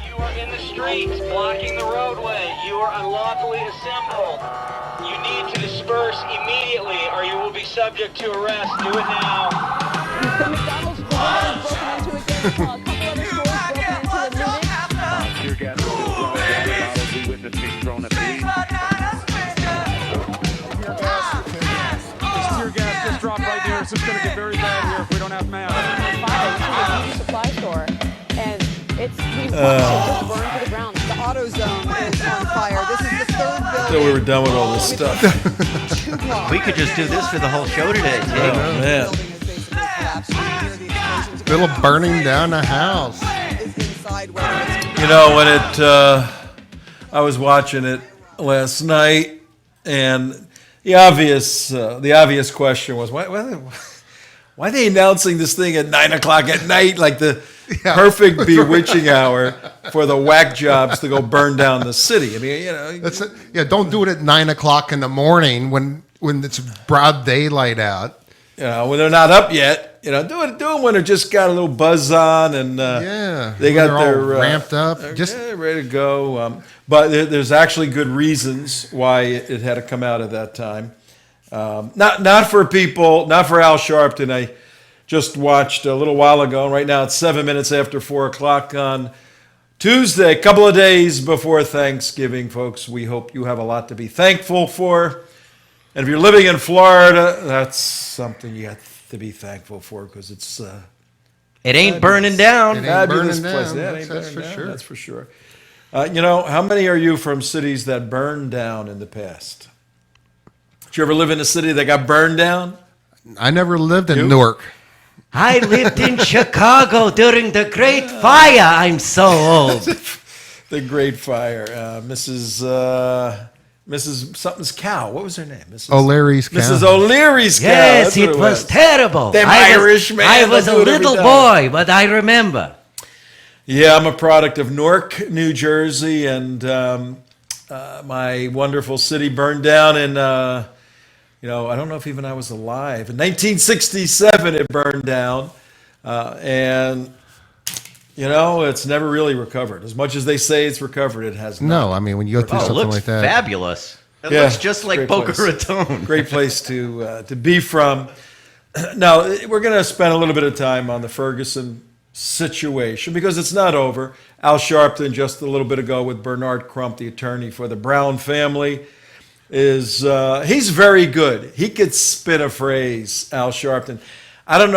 You are in the streets, blocking the roadway. You are unlawfully assembled. You need to disperse immediately, or you will be subject to arrest. Do it now. McDonald's broken into again. A couple other stores broken into and looted. Tear gas bottles, we witnessed being thrown at police. This tear gas just dropped right here. It's just going to get very bad here if we don't have masks. Fire. This is a beauty supply store, and we've watched it just burn to the ground. The AutoZone is on fire. This is the third building. So we were done with all this stuff. We could just do this for the whole show today, Jake. Oh, man. Little burning down a house. You know, when I was watching it last night, and the obvious question was, why are they announcing this thing at 9 o'clock at night, like the perfect bewitching hour for the whack jobs to go burn down the city? I mean, you know, Don't do it at 9 o'clock in the morning when it's broad daylight out. You know, when they're not up yet. You know, do it when they're just got a little buzz on and they got their ramped up, just ready to go. But there's actually good reasons why it had to come out at that time. Not for people, not for Al Sharpton. I just watched a little while ago. And right now it's 7 minutes after 4 o'clock on Tuesday, a couple of days before Thanksgiving, folks. We hope you have a lot to be thankful for. And if you're living in Florida, that's something you have to be thankful for, because it's it ain't burning down. It ain't fabulous burning place. down. Yeah, it ain't That's burning for down. sure. That's for sure. You know, how many are you from cities that burned down in the past? Did you ever live in a city that got burned down? I never lived in Newark. I lived in Chicago during the Great Fire. I'm so old. The Great Fire. Mrs. something's cow. What was her name? Mrs. O'Leary's cow. Mrs. O'Leary's cow. Yes, That's what it was terrible. Them I Irish man. I was a they'll do it every little time. boy, but I remember. Yeah, I'm a product of Newark, New Jersey, and my wonderful city burned down in, I don't know if even I was alive. In 1967, it burned down, and, it's never really recovered. As much as they say it's recovered, it has not. No, I mean, when you go through Oh, it something looks like that. fabulous. It Yeah, looks just like great Boca place. Raton. Great place to be from. Now, we're going to spend a little bit of time on the Ferguson situation because it's not over. Al Sharpton, just a little bit ago with Bernard Crump, the attorney for the Brown family, he's very good. He could spin a phrase, Al Sharpton. I don't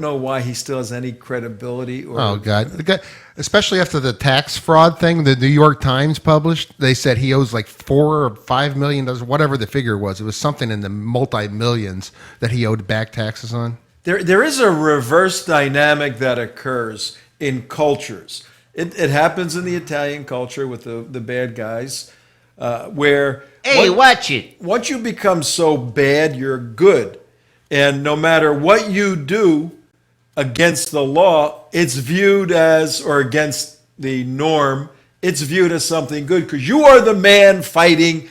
know why he still has any credibility. Oh, God. The guy, especially after the tax fraud thing the New York Times published, they said he owes like $4 or $5 million, whatever the figure was. It was something in the multi-millions that he owed back taxes on. There is a reverse dynamic that occurs in cultures. It happens in the Italian culture with the bad guys, where Watch it. once you become so bad, you're good. And no matter what you do against the law, it's viewed as, or against the norm, it's viewed as something good because you are the man fighting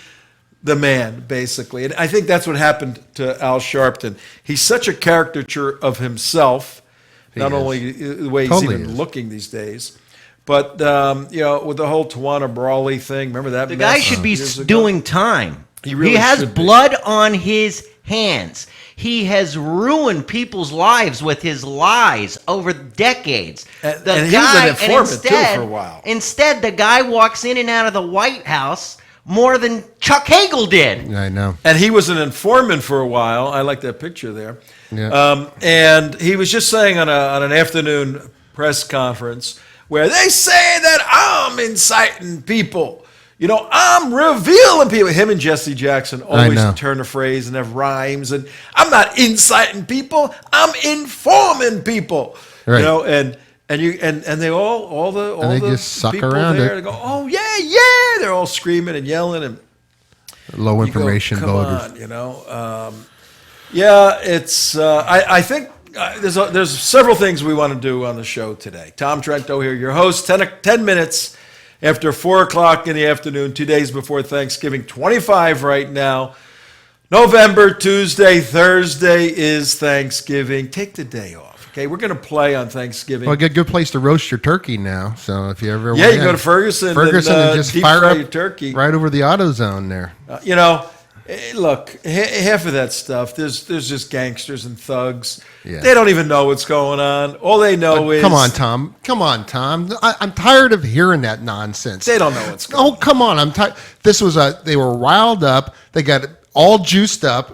the man, basically. And I think that's what happened to Al Sharpton. He's such a caricature of himself, not only the way he's even looking these days, but, with the whole Tawana Brawley thing. Remember that? The guy should be doing time. He really has should be. blood on his hands. He has ruined people's lives with his lies over decades. And he was an informant, too, for a while. Instead, the guy walks in and out of the White House more than Chuck Hagel did. I know. And he was an informant for a while. I like that picture there. Yeah. And he was just saying on an afternoon press conference where they say that I'm inciting people. I'm revealing people. Him and Jesse Jackson always turn a phrase and have rhymes. And I'm not inciting people. I'm informing people. Right. And they all the just suck people around there, it. They go, oh yeah. They're all screaming and yelling and Low information Come voters. on, it's. I think there's several things we want to do on the show today. Tom Trento here, your host. 10 minutes after 4 o'clock in the afternoon, 2 days before Thanksgiving. 25 right now. November, Tuesday, Thursday is Thanksgiving. Take the day off. Okay, we're going to play on Thanksgiving. Well, a good place to roast your turkey now. So if you ever Yeah, you go to Ferguson and just deep fire fry up your turkey. right over the AutoZone there. Look, half of that stuff, there's just gangsters and thugs. Yeah. They don't even know what's going on. All they know is... Come on, Tom. I'm tired of hearing that nonsense. They don't know what's going on. Oh, come on. I'm tired. They were riled up. They got all juiced up.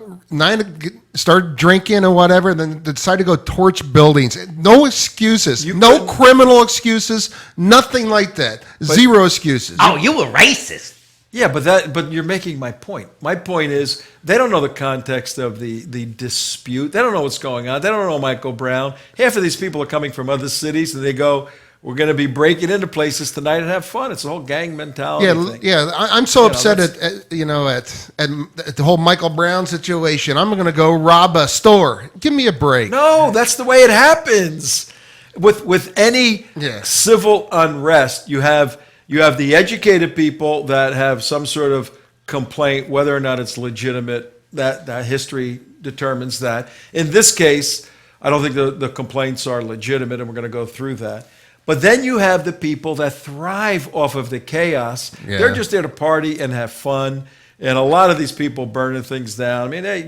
Started drinking or whatever, and then decided to go torch buildings. No excuses. No criminal excuses. Nothing like that. Zero excuses. Oh, you were racist. Yeah, but you're making my point. My point is they don't know the context of the dispute. They don't know what's going on. They don't know Michael Brown. Half of these people are coming from other cities, and they go, "We're going to be breaking into places tonight and have fun." It's a whole gang mentality thing. Yeah. I'm so upset at the whole Michael Brown situation. I'm going to go rob a store. Give me a break. No, that's the way it happens. With any civil unrest, you have the educated people that have some sort of complaint, whether or not it's legitimate. That history determines that. In this case, I don't think the complaints are legitimate, and we're going to go through that. But then you have the people that thrive off of the chaos. Yeah. They're just there to party and have fun. And a lot of these people burning things down. I mean, they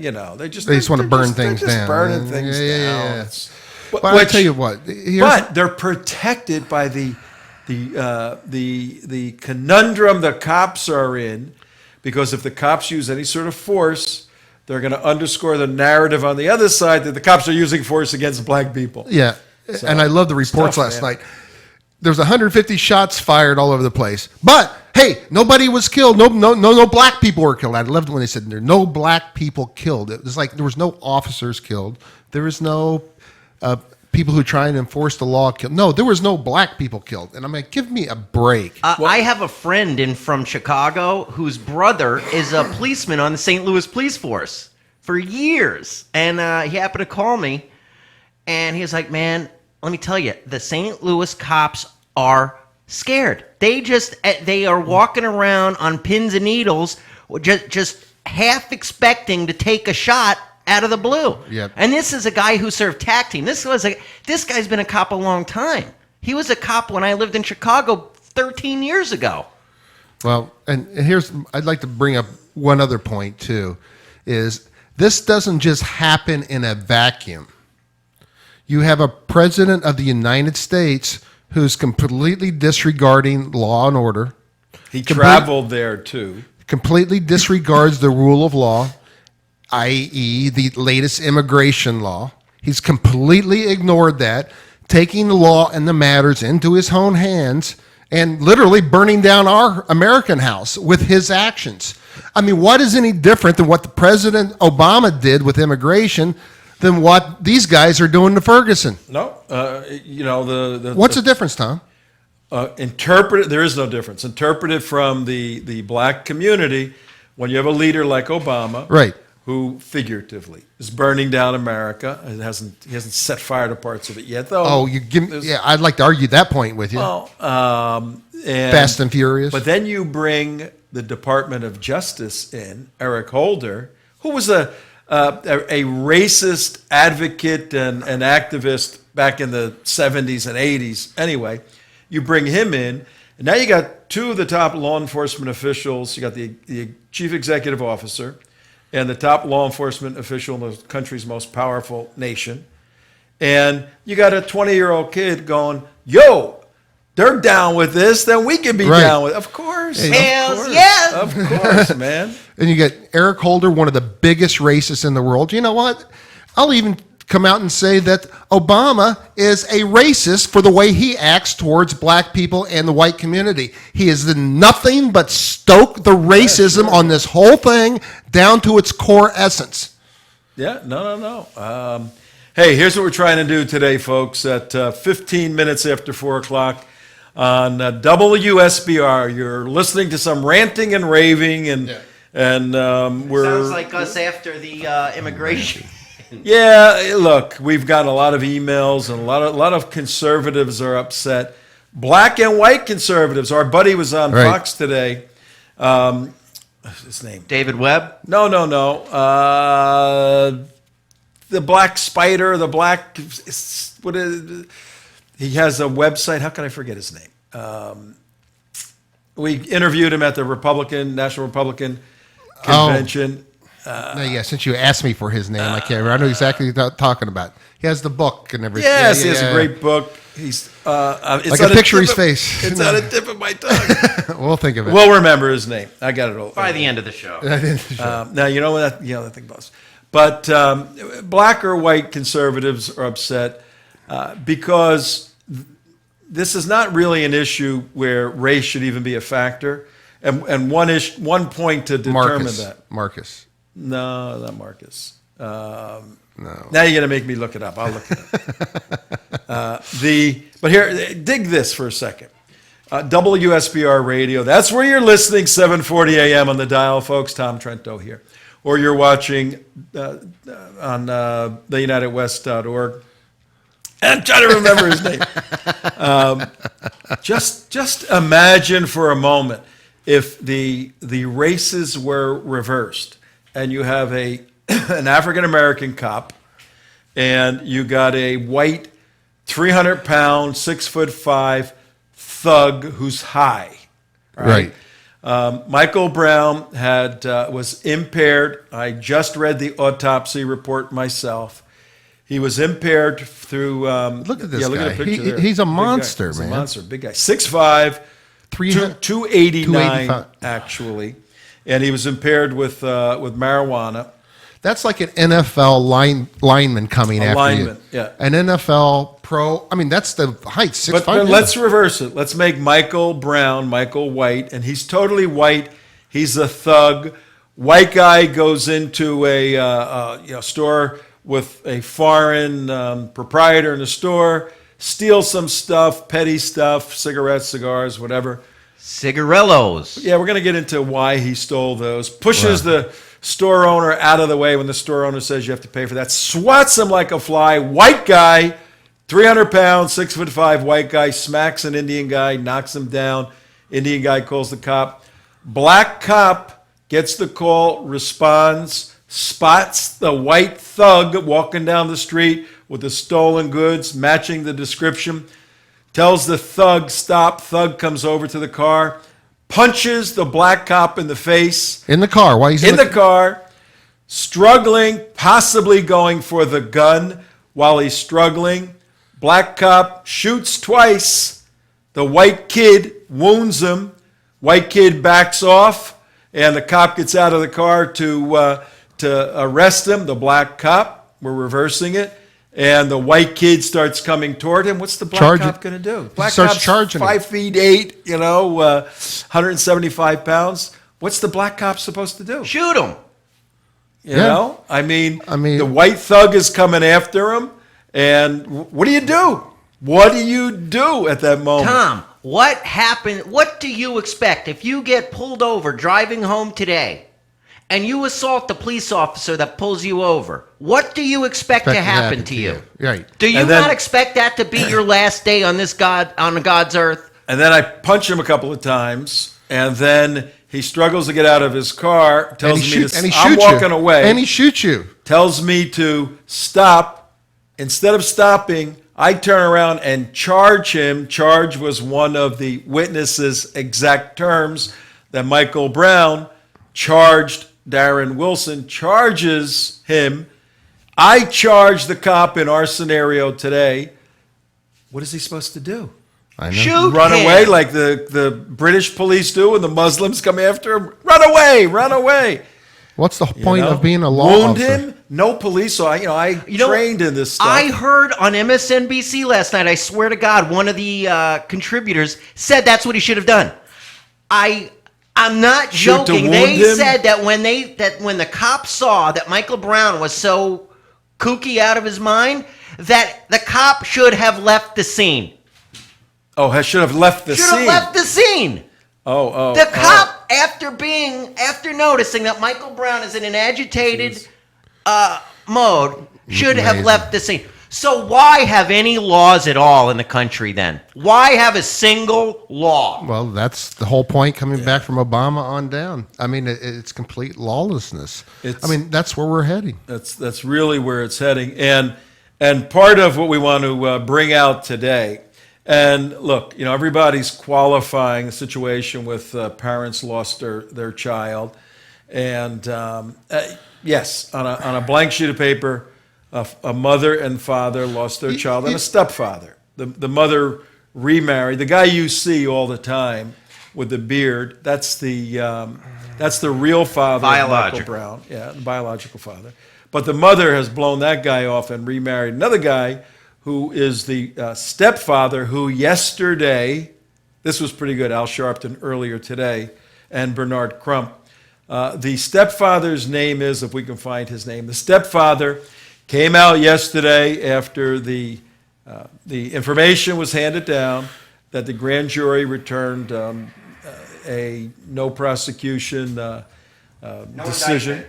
just want to burn things down. Burning things down. Yeah. But I'll tell you what. But they're protected by the conundrum the cops are in, because if the cops use any sort of force, they're going to underscore the narrative on the other side that the cops are using force against black people. Yeah, So, and I love the reports tough, last man. night. There was 150 shots fired all over the place, but hey, nobody was killed. No black people were killed. I loved when they said there no black people killed. It was like there was no officers killed. There was no people who try and enforce the law killed. No, there was no black people killed. And I'm like, give me a break. I have a friend from Chicago whose brother is a policeman on the St. Louis police force for years. And he happened to call me, and he was like, man, let me tell you, the St. Louis cops are scared. They are walking around on pins and needles, just half expecting to take a shot out of the blue. Yep. And this is a guy who served TAC team. This guy's been a cop a long time. He was a cop when I lived in Chicago 13 years ago. Well, and I'd like to bring up one other point too, is this doesn't just happen in a vacuum. You have a president of the United States who's completely disregarding law and order. He traveled there too. Completely disregards the rule of law, i.e. the latest immigration law. He's completely ignored that, taking the law and the matters into his own hands and literally burning down our American house with his actions. I mean, what is any different than what the President Obama did with immigration than what these guys are doing to Ferguson? No, What's the difference, Tom? There is no difference. Interpreted from the black community, when you have a leader like Obama, Right, who figuratively is burning down America. He hasn't set fire to parts of it yet, though. Oh, I'd like to argue that point with you. Well, Fast and Furious. But then you bring the Department of Justice in, Eric Holder, who was a racist advocate and activist back in the 70s and 80s. Anyway, you bring him in, and now you got two of the top law enforcement officials. You got the chief executive officer and the top law enforcement official in the country's most powerful nation. And you got a 20-year-old kid going, yo, they're down with this, then we can be down with it. Of course. Hells yeah. Of course, man. And you get Eric Holder, one of the biggest racists in the world. You know what? I'll even come out and say that Obama is a racist for the way he acts towards black people and the white community. He has done nothing but stoke the racism on this whole thing down to its core essence. Yeah, no. Hey, here's what we're trying to do today, folks. At 15 minutes after 4 o'clock on WSBR, you're listening to some ranting and raving, and we're... Sounds like us after the immigration. Yeah, look, we've got a lot of emails, and a lot of conservatives are upset. Black and white conservatives. Our buddy was on Fox today. His name? David Webb? No. the black spider, the black, what is, he has a website. How can I forget his name? We interviewed him at the National Republican Convention. No, yeah, since you asked me for his name, I can't remember. I know exactly what you're talking about. He has the book and everything. Yes, he has a great book. He's I can picture his face. It's on the tip of my tongue. We'll think of it. We'll remember his name. I got it all. By the end of the show. Now, you know what? The thing was. But black or white conservatives are upset because this is not really an issue where race should even be a factor. And one point to determine that. Marcus. No, not Marcus. No. Now you're going to make me look it up. I'll look it up. But here, dig this for a second. WSBR radio, that's where you're listening, 7:40 a.m. on the dial, folks. Tom Trento here. Or you're watching on theunitedwest.org. I'm trying to remember his name. Just imagine for a moment if the races were reversed and you have an African-American cop and you got a white 300-pound, 6'5" thug who's high. Right. Michael Brown was impaired. I just read the autopsy report myself. He was impaired through. Look at this guy. Look at the picture there. He's a Big monster, guy. He's man. a monster, big guy. 6'5", 289 actually, and he was impaired with marijuana. That's like an NFL lineman coming after you. Yeah. An NFL pro. I mean, that's the height. 6'5". But let's reverse it. Let's make Michael Brown Michael White, and he's totally white. He's a thug. White guy goes into a store with a foreign proprietor in the store, steals some stuff, petty stuff, cigarettes, cigars, whatever. Cigarellos. Yeah, we're going to get into why he stole those. Pushes the store owner out of the way when the store owner says you have to pay for that. Swats him like a fly. White guy, 300 pounds, 6'5" white guy, smacks an Indian guy, knocks him down. Indian guy calls the cop. Black cop gets the call, responds, spots the white thug walking down the street with the stolen goods, matching the description. Tells the thug, stop. Thug comes over to the car, punches the black cop in the face. In the car. Why he's in the car, struggling, possibly going for the gun while he's struggling. Black cop shoots twice. The white kid wounds him. White kid backs off, and the cop gets out of the car to arrest him. The black cop, we're reversing it. And the white kid starts coming toward him. What's the black cop going to do? Black cop's charging 5'8", 175 pounds. What's the black cop supposed to do? Shoot him. You know? I mean, the white thug is coming after him. And what do you do? What do you do at that moment? Tom, what happened? What do you expect if you get pulled over driving home today and you assault the police officer that pulls you over? What do you expect to happen to you? Right. Do you not expect that to be your last day on God's earth? And then I punch him a couple of times, and then he struggles to get out of his car, tells me I'm walking away. And he shoots you. Tells me to stop. Instead of stopping, I turn around and charge him. Charge was one of the witnesses' exact terms that Michael Brown charged Darren Wilson, charges him. I charge the cop in our scenario today. What is he supposed to do? I know. Shoot Run him. away like the British police do when the Muslims come after him? Run away, run away. What's the point of being a law Wound officer? him? No police. So I trained in this stuff. I heard on MSNBC last night, I swear to God, one of the contributors said that's what he should have done. I'm not Shoot to joking. wound They him? said that when the cops saw that Michael Brown was so kooky out of his mind, that the cop should have left the scene. Oh, I should have left the Should scene. have left the scene. Oh. The cop, after noticing that Michael Brown is in an agitated mode, should have left the scene. So why have any laws at all in the country then? Why have a single law? Well, that's the whole point coming back from Obama on down. I mean, it's complete lawlessness. That's where we're heading. That's really where it's heading. And part of what we want to bring out today, and look, everybody's qualifying the situation with parents lost their child. And yes, on a blank sheet of paper, a mother and father lost their child, and a stepfather. The mother remarried. The guy you see all the time with the beard, that's the real father of Michael Brown. Yeah, the biological father. But the mother has blown that guy off and remarried another guy who is the stepfather who yesterday, this was pretty good, Al Sharpton earlier today, and Bernard Crump. The stepfather's name is, if we can find his name, the stepfather came out yesterday after the information was handed down that the grand jury returned a no prosecution decision. Indictment.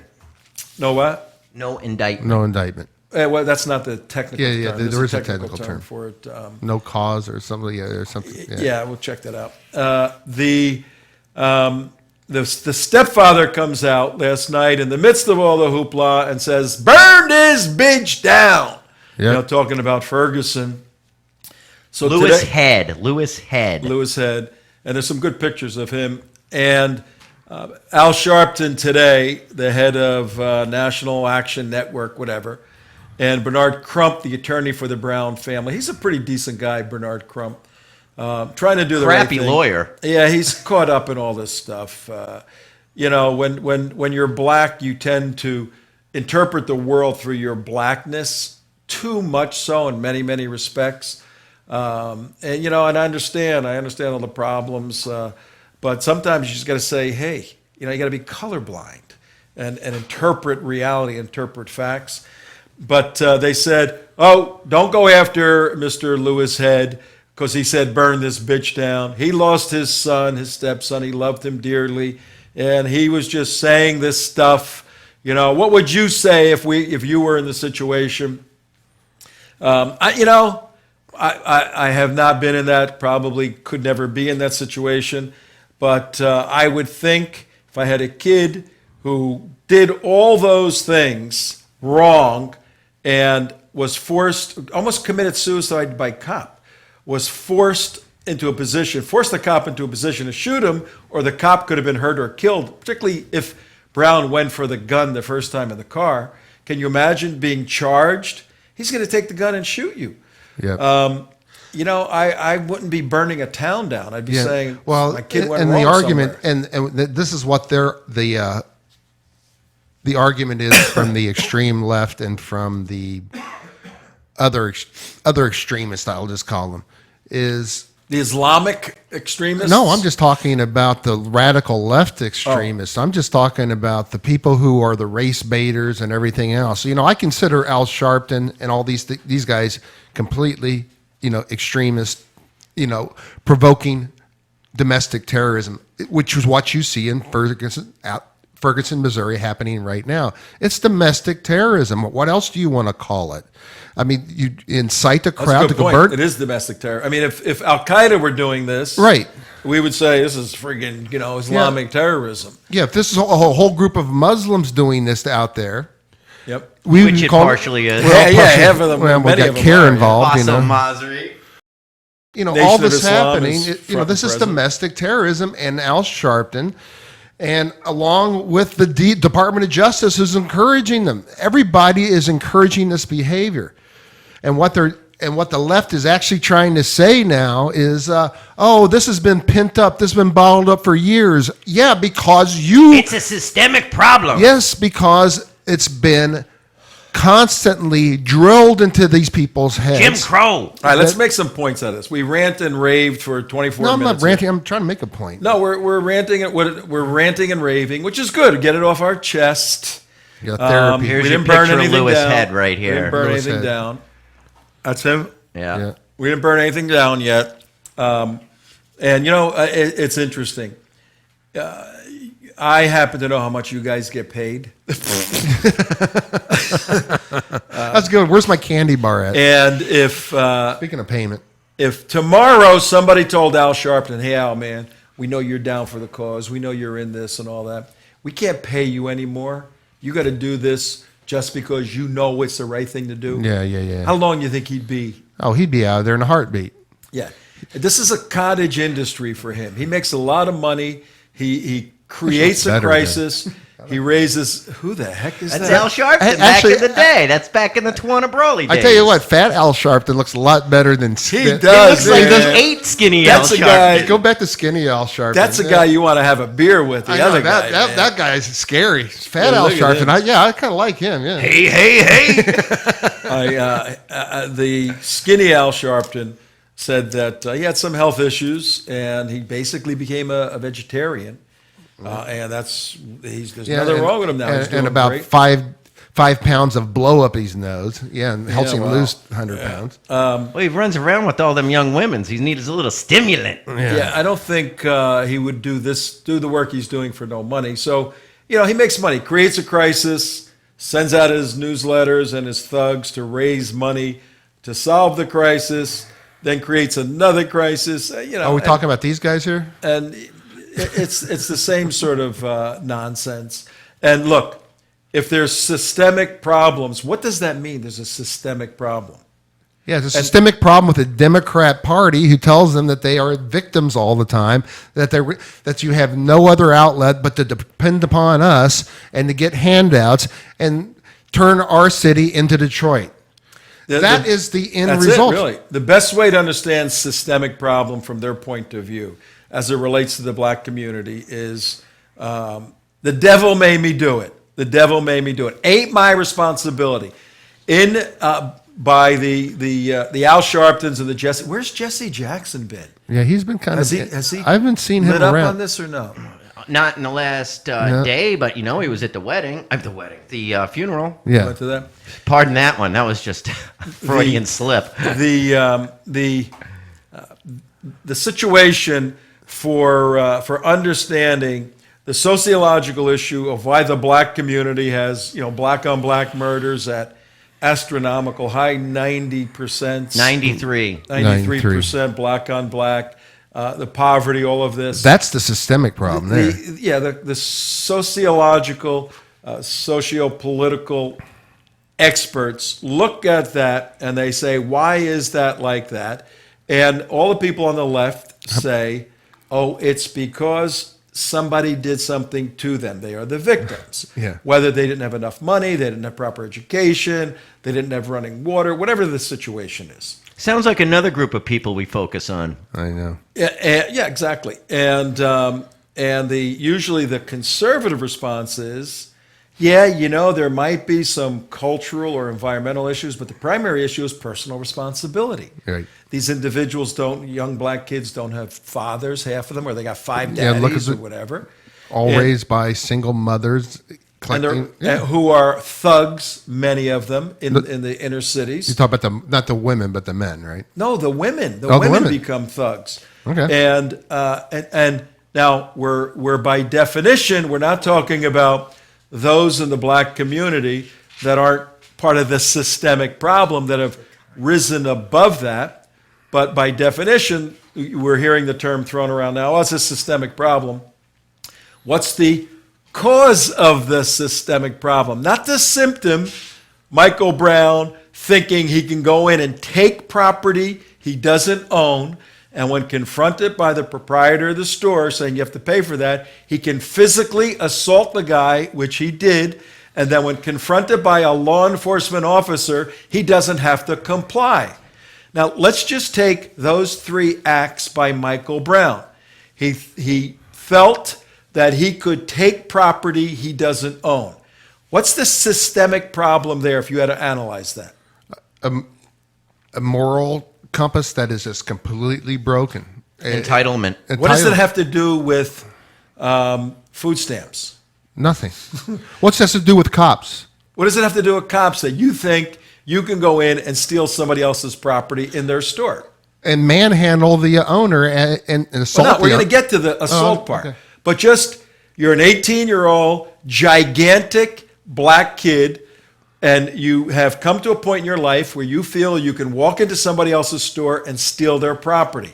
No what? No indictment. No indictment. Well, that's not the technical term. There There's is a technical term for it. No cause or something. Or something. Yeah, we'll check that out. The stepfather comes out last night in the midst of all the hoopla and says, "Burn this bitch down." Yep. Talking about Ferguson. So Lewis Head. And there's some good pictures of him. And Al Sharpton today, the head of National Action Network, whatever, and Bernard Crump, the attorney for the Brown family. He's a pretty decent guy, Bernard Crump. Trying to do the right thing. Crappy lawyer. Yeah, he's caught up in all this stuff. When you're black, you tend to interpret the world through your blackness, too much so in many, many respects. And I understand all the problems, but sometimes you just got to say, hey, you got to be colorblind and interpret reality, interpret facts. But they said, oh, don't go after Mr. Lewis Head, because he said, burn this bitch down. He lost his son, his stepson. He loved him dearly. And he was just saying this stuff. What would you say if you were in the situation? I have not been in that, probably could never be in that situation. But I would think if I had a kid who did all those things wrong and was forced, almost committed suicide by cop, was forced the cop into a position to shoot him, or the cop could have been hurt or killed, particularly if Brown went for the gun the first time in the car. Can you imagine being charged? He's going to take the gun and shoot you. Yeah. I wouldn't be burning a town down. I'd be saying, well, my kid went and wrong the argument, somewhere. and this is what the argument is from the extreme left and from the other extremists, I'll just call them, is the Islamic extremists? No, I'm just talking about the radical left extremists. I'm just talking about the people who are the race baiters and everything else. I consider Al Sharpton and all these guys completely, extremist, provoking domestic terrorism, which is what you see in Ferguson, Missouri, happening right now. It's domestic terrorism. What else do you want to call it? I mean, you incite a crowd to go burn. It is domestic terror. I mean, if Al Qaeda were doing this, right, we would say this is friggin' Islamic terrorism. Yeah, if this is a whole group of Muslims doing this out there, yep, which it partially is. Half of them. Well, we got CARE involved. Masri. All this happening. This is domestic terrorism, and Al Sharpton. And along with the Department of Justice is encouraging them. Everybody is encouraging this behavior. And what the left is actually trying to say now is, this has been pent up, this has been bottled up for years. Yeah, because it's a systemic problem. Yes, because it's been constantly drilled into these people's heads. Jim Crow. All right, let's make some points out of this. We rant and raved for 24 minutes. No, I'm not ranting. I'm trying to make a point. No, we're ranting. We're ranting and raving, which is good. Get it off our chest. You got therapy. Here's we your didn't burn picture of anything Lewis down. Head right here. We didn't burn Lewis anything Head. down. That's him. Yeah. We didn't burn anything down yet. It's interesting. I happen to know how much you guys get paid. That's good. Where's my candy bar at? And if Speaking of payment. if tomorrow somebody told Al Sharpton, hey, Al, man, we know you're down for the cause. We know you're in this and all that. We can't pay you anymore. You got to do this just because you know it's the right thing to do. Yeah. How long do you think he'd be? Oh, he'd be out of there in a heartbeat. Yeah. This is a cottage industry for him. He makes a lot of money. He creates a better crisis. He raises, who the heck is That's that? Al Sharpton Actually, back in the day. That's back in the Tawana Brawley days. I tell you what, fat Al Sharpton looks a lot better than He He does. looks like man. he ate skinny That's Al a guy- Sharpton. Go back to skinny Al Sharpton. That's a guy you want to have a beer with. The I know, other guy. man. that guy's scary. Fat Yeah, Al look at him. Sharpton. I kind of like him. Yeah. Hey. The skinny Al Sharpton said that he had some health issues and he basically became a vegetarian. And there's nothing wrong with him now. He's doing And about great. 5 pounds of blow up his nose. Yeah, and helps him well, lose 100 pounds. Well, he runs around with all them young women. He needs a little stimulant. Yeah, I don't think he would do the work he's doing for no money. So, he makes money, creates a crisis, sends out his newsletters and his thugs to raise money to solve the crisis, then creates another crisis. Are we talking about these guys here? And it's the same sort of nonsense. And look, if there's systemic problems, what does that mean? There's a systemic problem. Yeah, it's a systemic problem with the Democrat Party who tells them that they are victims all the time, that you have no other outlet but to depend upon us and to get handouts and turn our city into Detroit. That is the end That's result. it, really. The best way to understand systemic problem from their point of view, as it relates to the black community, is the devil made me do it. The devil made me do it. Ain't my responsibility. By the Al Sharptons and the Jesse. Where's Jesse Jackson been? Yeah, he's been kind Has of. he? I haven't seen him lit up around. on this or no? Not in the last day, but he was at the wedding. The funeral. Yeah. Went to that. Pardon that one. That was just Freudian slip. The situation for understanding the sociological issue of why the black community has black on black murders at astronomical high 90%, 93% black on black, the poverty, all of this. That's the systemic problem there. The sociological, socio-political experts look at that and they say, why is that like that? And all the people on the left say, oh, it's because somebody did something to them. They are the victims. Yeah. Whether they didn't have enough money, they didn't have proper education, they didn't have running water, whatever the situation is. Sounds like another group of people we focus on. I know. Yeah, exactly. And usually the conservative response is, there might be some cultural or environmental issues, but the primary issue is personal responsibility. Right. These individuals young black kids don't have fathers, half of them, or they got 5 Yeah, look daddies at or the- whatever. All raised by single mothers. And who are thugs, many of them, in the inner cities. You talk about not the women, but the men, right? No, the women. The women. women become thugs. Okay. And now we're by definition, we're not talking about those in the black community that aren't part of the systemic problem that have risen above that. But by definition, we're hearing the term thrown around now, it's a systemic problem. What's the cause of the systemic problem? Not the symptom. Michael Brown thinking he can go in and take property he doesn't own, and when confronted by the proprietor of the store saying you have to pay for that, he can physically assault the guy, which he did, and then when confronted by a law enforcement officer, he doesn't have to comply. Now, let's just take those 3 acts by Michael Brown. He felt that he could take property he doesn't own. What's the systemic problem there if you had to analyze that? A moral compass that is just completely broken. Entitlement. What does it have to do with food stamps? Nothing. What's this to do with cops? What does it have to do with cops that you think you can go in and steal somebody else's property in their store? And manhandle the owner and assault Well, no, we're the going to get to the assault part. Okay. But just, You're an 18-year-old, gigantic black kid, and you have come to a point in your life where you feel you can walk into somebody else's store and steal their property.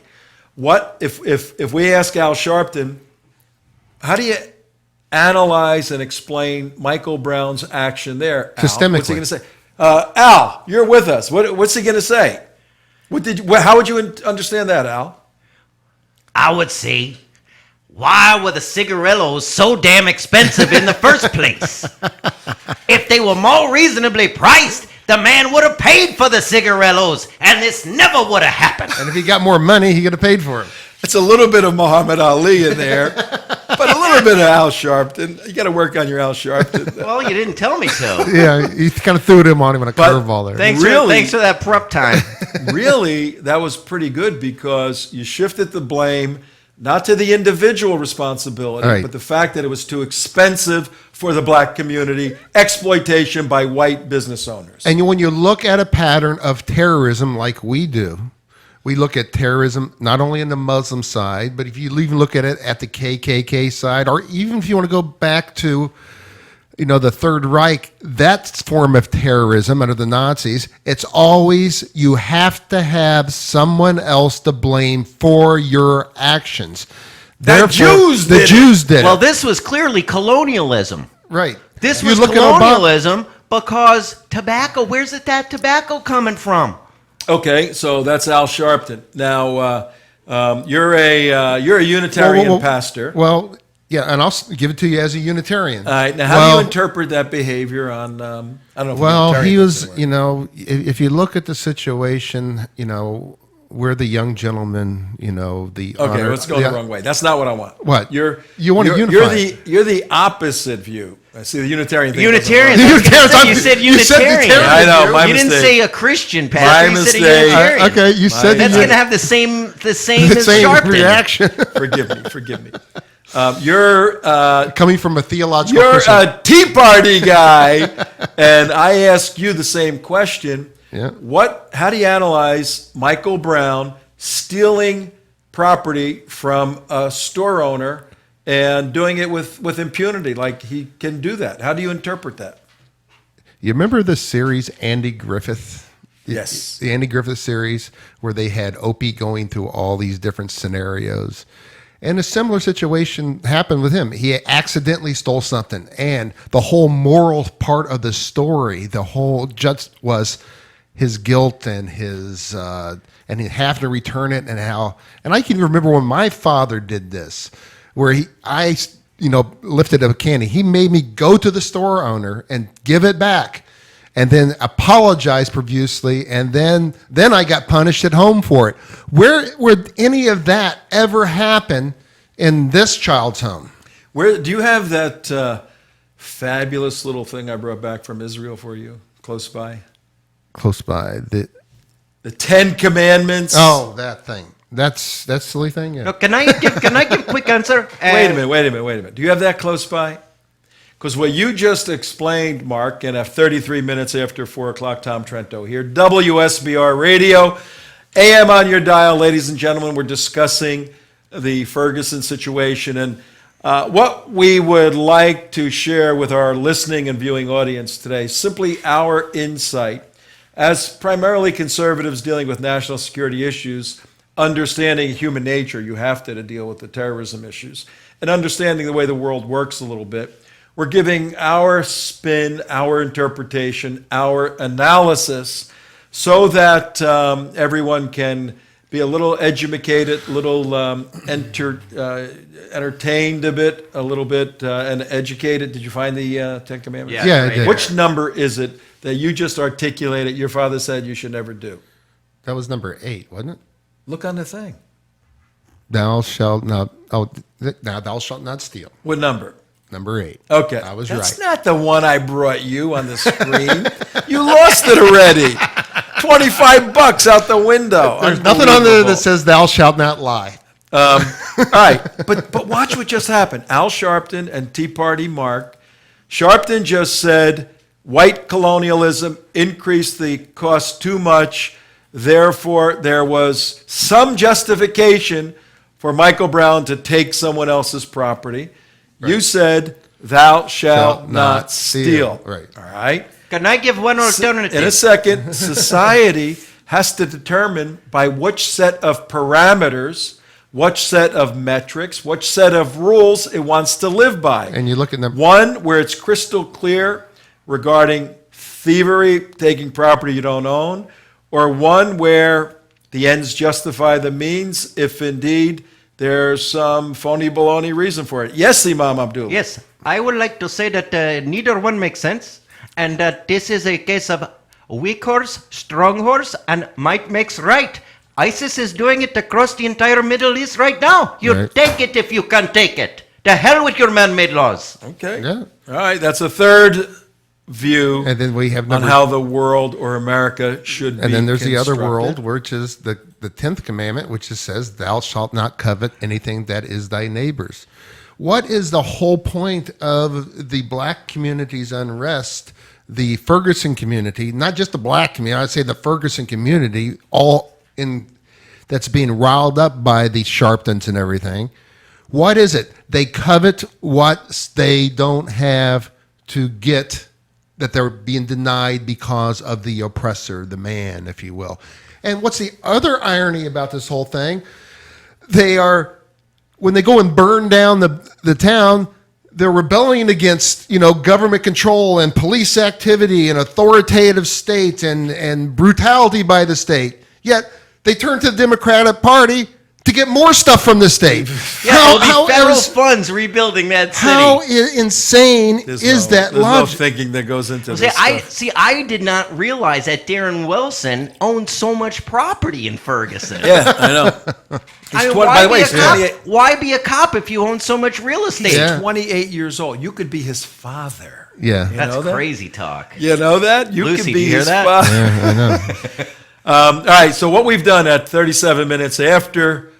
What if we ask Al Sharpton, how do you analyze and explain Michael Brown's action there? Al, Systemically. what's he going to say? Al, you're with us. What's he going to say? How would you understand that, Al? I would say, why were the cigarillos so damn expensive in the first place? If they were more reasonably priced, the man would have paid for the cigarillos, and this never would have happened. And if he got more money, he could have paid for it. It's a little bit of Muhammad Ali in there, but a little bit of Al Sharpton. You got to work on your Al Sharpton. Well, you didn't tell me to. Yeah, he kind of threw him on him in a But curveball there. Thanks for that prep time. Really, that was pretty good because you shifted the blame not to the individual responsibility, Right. but the fact that it was too expensive for the black community, exploitation by white business owners. And when you look at a pattern of terrorism like we do, we look at terrorism not only in the Muslim side, but if you even look at it at the KKK side, or even if you want to go back to, the Third Reich, that form of terrorism under the Nazis, it's always you have to have someone else to blame for your actions. The Jews did it. Jews did Well, it. this was clearly colonialism. Right. This You was look at Obama- colonialism because tobacco, where's that tobacco coming from? Okay, so that's Al Sharpton. Now, you're a Unitarian pastor. Well, yeah, and I'll give it to you as a Unitarian. All right. Now, how do you interpret that behavior on? I don't know. If Well, Unitarian he is was, the word. if you look at the situation, we're the young gentleman, the Okay, honor- let's go the wrong way. That's not what I want. What? You want to unify. You're the opposite view. I see the Unitarian thing. Unitarian. doesn't work. Unitarian. You said You said Unitarian. Unitarian. I know, my you didn't mistake. say a Christian pastor. My You said a mistake. Unitarian. Okay, you said That's you- going to have the same the as same Sharpton. reaction Forgive me. You're coming from a theological You're Christian. a Tea Party guy, and I ask you the same question. Yeah. How do you analyze Michael Brown stealing property from a store owner and doing it with impunity? Like he can do that. How do you interpret that? You remember the series Andy Griffith? Yes. The Andy Griffith series where they had Opie going through all these different scenarios. And a similar situation happened with him. He accidentally stole something. And the whole moral part of the story, the whole just was his guilt and his and he having to return it and how. And I can remember when my father did this, where I lifted a candy. He made me go to the store owner and give it back, and then apologize profusely, and then I got punished at home for it. Where would any of that ever happen in this child's home? Where do you have that fabulous little thing I brought back from Israel for you, close by? Close by The Ten Commandments. Oh, that thing. That's silly thing. Yeah. No, can I give a quick answer? Wait a minute. Do you have that close by? Because what you just explained, Mark, and at 33 minutes after 4 o'clock, Tom Trento here, WSBR Radio, AM on your dial, ladies and gentlemen. We're discussing the Ferguson situation and what we would like to share with our listening and viewing audience today, simply our insight as primarily conservatives dealing with national security issues, understanding human nature. You have to deal with the terrorism issues and understanding the way the world works a little bit. We're giving our spin, our interpretation, our analysis so that everyone can be a little educated, a little entertained a little bit, and educated. Did you find the Ten Commandments? Yeah, I did. Which number is it that you just articulated your father said you should never do? That was number 8, wasn't it? Look on the thing. Thou shalt not. Oh, now thou shalt not steal. What number? Number 8. Okay. I was That's right. not the one I brought you on the screen. You lost it already. $25 out the window. There's nothing on there Unbelievable. that says thou shalt not lie. All right, but watch what just happened. Al Sharpton and Tea Party Mark. Sharpton just said white colonialism increased the cost too much. Therefore, there was some justification for Michael Brown to take someone else's property. You said, thou shalt not steal. Right. All right? Can I give one alternative? In a second, society has to determine by which set of parameters, which set of metrics, which set of rules it wants to live by. And you look at them. One where it's crystal clear regarding thievery, taking property you don't own, or one where the ends justify the means if indeed there's some phony baloney reason for it. Yes, Imam Abdul. Yes, I would like to say that neither one makes sense, and that this is a case of weak horse, strong horse, and might makes right. ISIS is doing it across the entire Middle East right now. You Right. take it if you can take it. The hell with your man-made laws. Okay. Yeah. All right. That's a third view And then we have on number. how the world or America should be. And then there's the other constructed. world, which is the 10th commandment, which just says, thou shalt not covet anything that is thy neighbor's. What is the whole point of the black community's unrest, the Ferguson community, not just the black community, I'd say the Ferguson community, all in that's being riled up by the Sharptons and everything? What is it? They covet what they don't have to get, that they're being denied because of the oppressor, the man, if you will. And what's the other irony about this whole thing? They are, when they go and burn down the town, they're rebelling against, government control and police activity and authoritative state and brutality by the state. Yet they turn to the Democratic Party to get more stuff from the state. Yeah, there'll be federal funds rebuilding that city. How insane is that there's logic? no thinking that goes into See, this stuff. I did not realize that Darren Wilson owned so much property in Ferguson. Yeah, I know. I mean, by the way, he's 28. why be a cop if you own so much real estate? Yeah. 28 years old. You could be his father. Yeah. You That's know that? crazy talk. You know that? You Lucy, could do be you hear his that? father. Yeah, I know. All right, so what we've done at 37 minutes after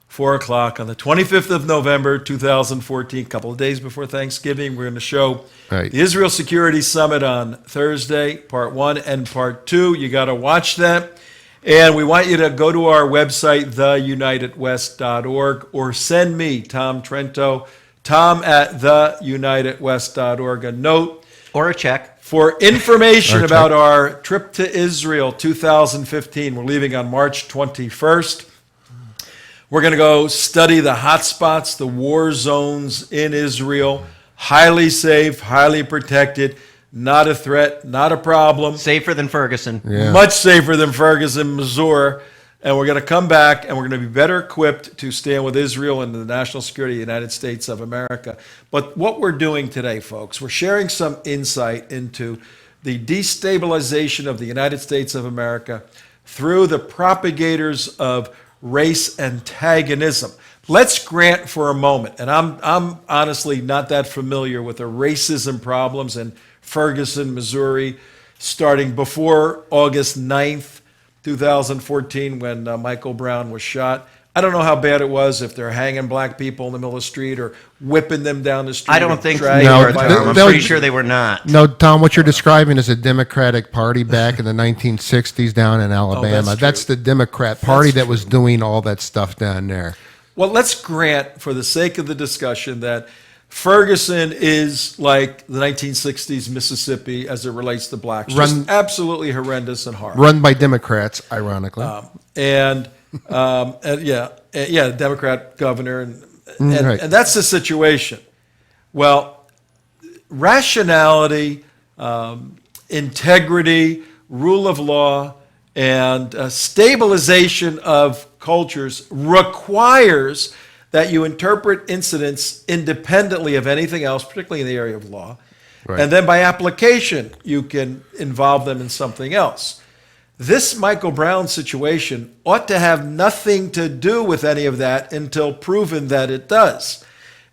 4 o'clock on the 25th of November, 2014, a couple of days before Thanksgiving, we're going to show Right. the Israel Security Summit on Thursday, part 1 and part 2. You got to watch that. And we want you to go to our website, theunitedwest.org, or send me, Tom Trento, tom@theunitedwest.org, a note Or a check. for information Our about our trip to Israel 2015. We're leaving on March 21st. We're going to go study the hot spots, the war zones in Israel. Highly safe, highly protected, not a threat, not a problem. Safer than Ferguson. Yeah. Much safer than Ferguson, Missouri. And we're going to come back and we're going to be better equipped to stand with Israel and the national security of the United States of America. But what we're doing today, folks, we're sharing some insight into the destabilization of the United States of America through the propagators of race antagonism. Let's grant for a moment, and I'm honestly not that familiar with the racism problems in Ferguson, Missouri, starting before August 9th, 2014, when Michael Brown was shot. I don't know how bad it was, if they're hanging black people in the middle of the street or whipping them down the street. I don't or think dragging No, they them were, by Tom. I'm they'll- pretty sure they were not. No, Tom, what you're describing is a Democratic Party back in the 1960s down in Alabama. that's true. The Democrat Party that was doing all that stuff down there. Well, let's grant, for the sake of the discussion, that Ferguson is like the 1960s Mississippi as it relates to blacks. Just Run- absolutely horrendous and horrible. Run by Democrats, ironically. Democrat governor, and Right. and that's the situation. Well, rationality, integrity, rule of law, and stabilization of cultures requires that you interpret incidents independently of anything else, particularly in the area of law. Right. And then by application, you can involve them in something else. This Michael Brown situation ought to have nothing to do with any of that until proven that it does.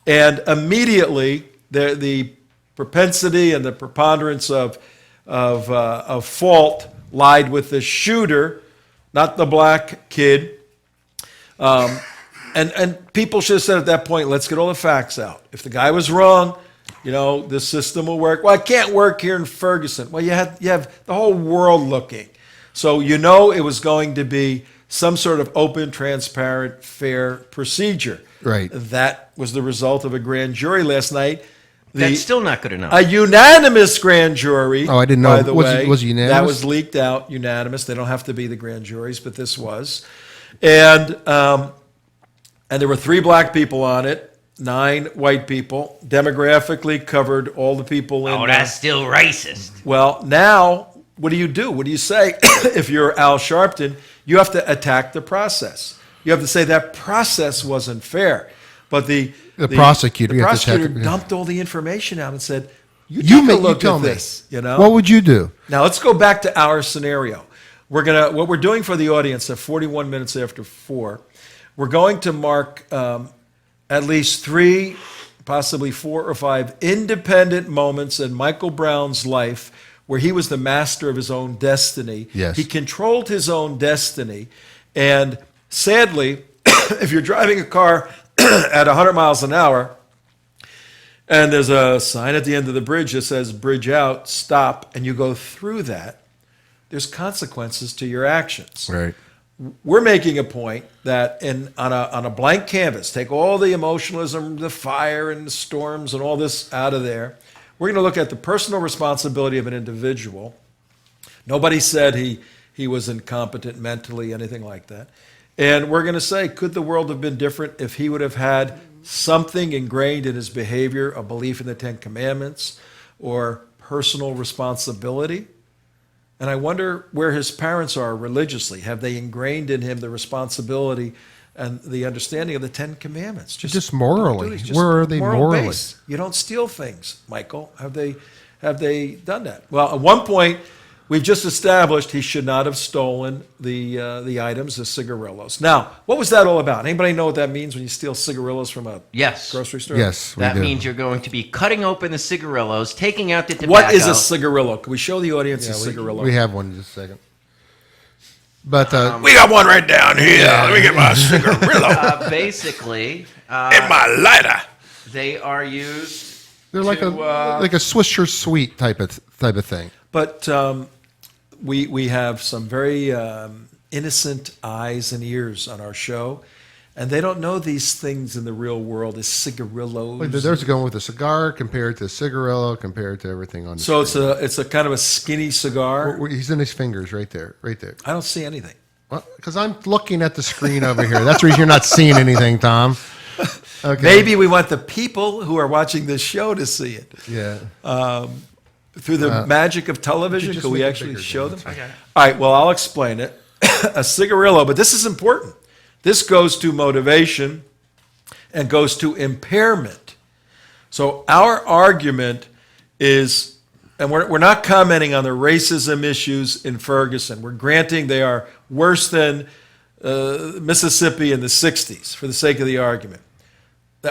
And immediately, the propensity and the preponderance of fault lied with the shooter, not the black kid. And people should have said at that point, let's get all the facts out. If the guy was wrong, this system will work. Well, it can't work here in Ferguson. Well, you have the whole world looking. So it was going to be some sort of open, transparent, fair procedure. Right. That was the result of a grand jury last night. That's still not good enough. A unanimous grand jury. Oh, I didn't know. By the way, Was it unanimous? That was leaked out. Unanimous. They don't have to be the grand juries, but this was, and there were 3 black people on it, 9 white people. Demographically covered all the people in. Oh, that's still racist. Well, now what do you do? What do you say if you're Al Sharpton? You have to attack the process. You have to say that process wasn't fair. But the prosecutor, the you have to prosecutor check it, yeah. dumped all the information out and said, "You take a look tell at me. this." You know, What would you do? now let's go back to our scenario. What we're doing for the audience at 41 minutes after 4, we're going to mark at least 3, possibly 4 or 5 independent moments in Michael Brown's life where he was the master of his own destiny. Yes. He controlled his own destiny, and sadly, if you're driving a car at 100 miles an hour, and there's a sign at the end of the bridge that says "bridge out, stop," and you go through that, there's consequences to your actions. Right. We're making a point that on a blank canvas, take all the emotionalism, the fire and the storms and all this out of there. We're going to look at the personal responsibility of an individual. Nobody said he was incompetent mentally, anything like that. And we're going to say, could the world have been different if he would have had something ingrained in his behavior, a belief in the 10 Commandments, or personal responsibility? And I wonder where his parents are religiously. Have they ingrained in him the responsibility and the understanding of the 10 Commandments? Just morally. don't do these, Where are they moral morally? base. You don't steal things, Michael. Have they done that? Well, at one point, we've just established he should not have stolen the items, the cigarillos. Now, what was that all about? Anybody know what that means when you steal cigarillos from a Yes. grocery store? Yes, we That do. means you're going to be cutting open the cigarillos, taking out the tobacco. What is a cigarillo? Can we show the audience a cigarillo? We have one in just a second. But We got one right down here. Let me get my cigarillo Basically, and my lighter. they are used. they're like to, a Swisher Sweet type of thing. But we have some very innocent eyes and ears on our show, and they don't know these things in the real world as cigarillos. Like there's going with a cigar compared to a cigarillo compared to everything on the So screen. it's a kind of a skinny cigar. He's in his fingers right there. I don't see anything. Well, because I'm looking at the screen over here. That's the reason you're not seeing anything, Tom. Okay. Maybe we want the people who are watching this show to see it. Yeah. Through the magic of television, just could we make it actually bigger, show Dan? them? All right, well, I'll explain it. A cigarillo, but this is important. This goes to motivation and goes to impairment. So our argument is, and we're not commenting on the racism issues in Ferguson. We're granting they are worse than Mississippi in the 60s, for the sake of the argument.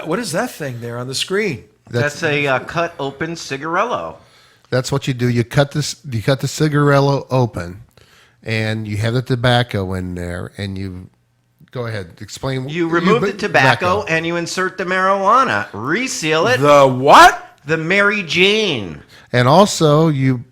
What is that thing there on the screen? That's a cut open cigarillo. That's what you do. You cut the cigarillo open, and you have the tobacco in there, and you go ahead. Explain. You remove the tobacco and you insert the marijuana. Reseal it. The what? The Mary Jane. and also you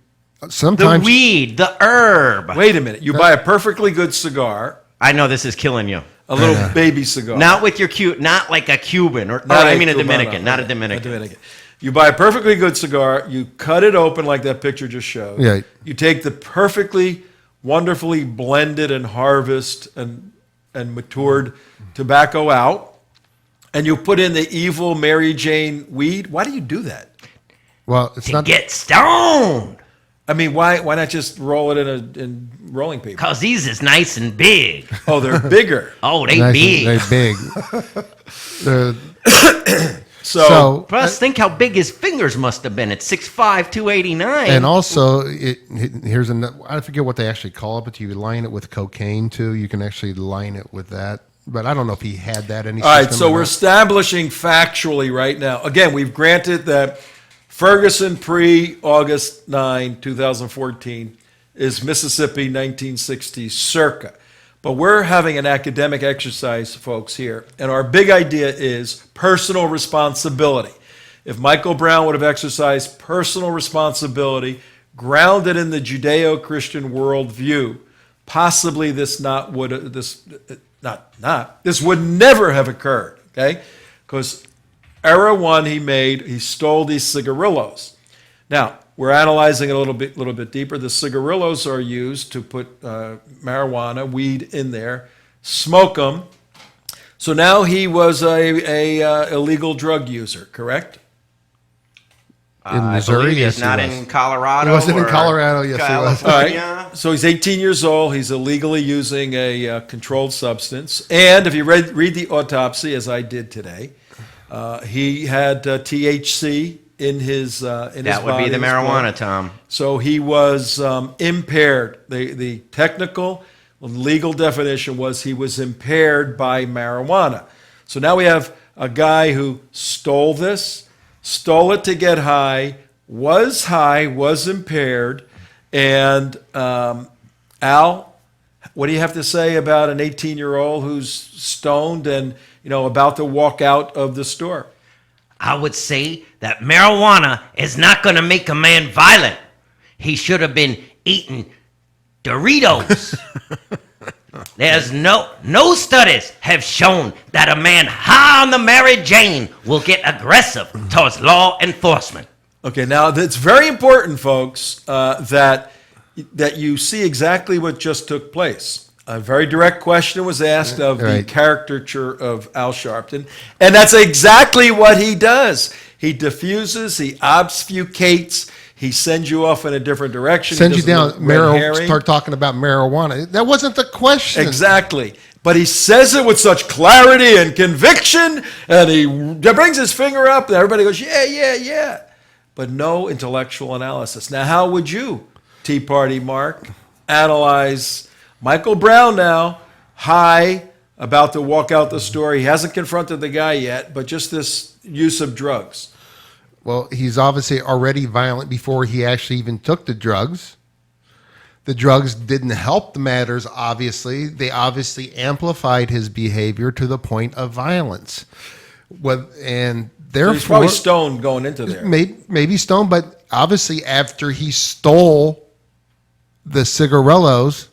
The sometimes weed. The herb. Wait a minute. You buy a perfectly good cigar, I know this is killing you. a little baby cigar. Not with your not like a Cuban or Not I mean a Cubano, Dominican, not a okay, Dominican. You buy a perfectly good cigar, you cut it open like that picture just showed. Yeah. You take the perfectly, wonderfully blended and harvest and matured tobacco out, and you put in the evil Mary Jane weed. Why do you do that? well, it's To not get stoned. I mean, why not just roll it in rolling paper? Cause these is nice and big. Oh, they're bigger. Oh, they nice big. and- they're big. So, Plus, think how big his fingers must have been at 6'5", 289. And also, here's I forget what they actually call it, but you line it with cocaine too. You can actually line it with that. But I don't know if he had that any. all right, system so or we're not. establishing factually right now. Again, we've granted that Ferguson pre-August 9, 2014 is Mississippi 1960s circa. But we're having an academic exercise, folks, here. And our big idea is personal responsibility. If Michael Brown would have exercised personal responsibility grounded in the Judeo-Christian worldview, possibly this would never have occurred, okay? Because error one he stole these cigarillos. Now, we're analyzing it a little bit deeper. The cigarillos are used to put marijuana, weed in there, smoke them. So now he was a illegal drug user, correct? In Missouri, I believe yes, he's not he was. in Colorado. He wasn't in or Colorado, yes, he was. California. All right. So he's 18 years old. He's illegally using a controlled substance. And if you read the autopsy, as I did today, he had THC in his body. That would be the marijuana, Tom. So he was impaired. The technical legal definition was he was impaired by marijuana. So now we have a guy who stole it to get high, was impaired, and Al, what do you have to say about an 18-year-old who's stoned and about to walk out of the store? I would say that marijuana is not going to make a man violent. He should have been eating Doritos. There's no studies have shown that a man high on the Mary Jane will get aggressive towards law enforcement. Okay, now it's very important, folks, that you see exactly what just took place. A very direct question was asked of the caricature of Al Sharpton, and that's exactly what he does. He diffuses, he obfuscates, he sends you off in a different direction. Sends you down, start talking about marijuana. That wasn't the question. Exactly. But he says it with such clarity and conviction, and he brings his finger up, and everybody goes, yeah. But no intellectual analysis. Now, how would you, Tea Party Mark, analyze Michael Brown now, high, about to walk out the store? He hasn't confronted the guy yet, but just this use of drugs. Well, he's obviously already violent before he actually even took the drugs. The drugs didn't help the matters, obviously. They obviously amplified his behavior to the point of violence. And therefore, So he's probably stoned going into there. Maybe stoned, but obviously after he stole the cigarillos,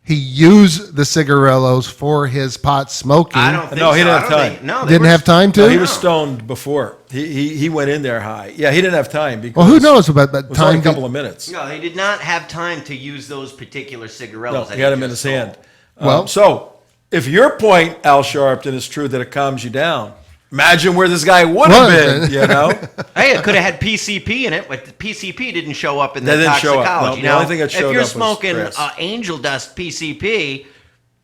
he used the cigarillos for his pot smoking. I don't think No, he so. didn't I have don't time. think- no, they Didn't were- have time to? No, he was stoned before. He went in there high. Yeah, he didn't have time because Well, who knows about it was time? only a couple of minutes. No, they did not have time to use those particular No, cigarillos. that he had him in just his stole. hand. Well- So if your point, Al Sharpton, is true that it calms you down, imagine where this guy would have been, Hey, it could have had PCP in it, but the PCP didn't show up in the That didn't show up. toxicology. No, the only thing that showed if you're up was smoking grass. angel dust PCP,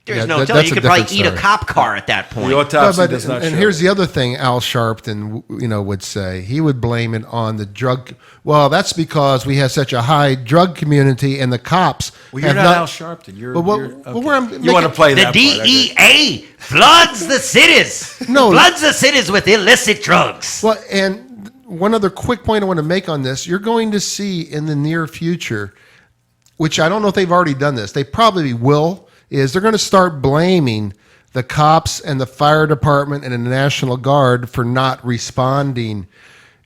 there's Yeah, no telling. that's You a could probably different eat a story. cop car at that point. The autopsy But- does not show. and here's the other thing Al Sharpton, would say. He would blame it on the drug. Well, that's because we have such a high drug community, and the cops. Well, you're have not Al Sharpton. You're, Well, you're well, where I'm you want to making- play The that part, I guess. DEA floods the cities. No. Floods the cities with illicit drugs. Well, and one other quick point I want to make on this: you're going to see in the near future, which I don't know if they've already done this. They probably will. Is they're going to start blaming the cops and the fire department and the National Guard for not responding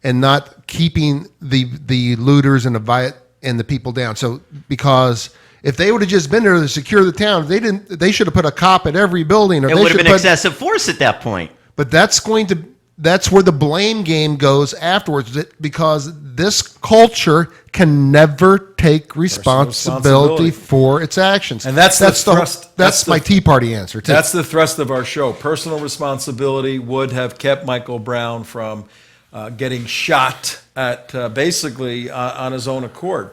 and not keeping the looters and the people down. So because if they would have just been there to secure the town, they should have put a cop at every building. Or It they would have should been put, excessive force at that point. But that's where the blame game goes afterwards, because this culture can never take responsibility for its actions. And that's the thrust- That's my Tea Party answer, too. That's the thrust of our show. Personal responsibility would have kept Michael Brown from getting shot at basically on his own accord.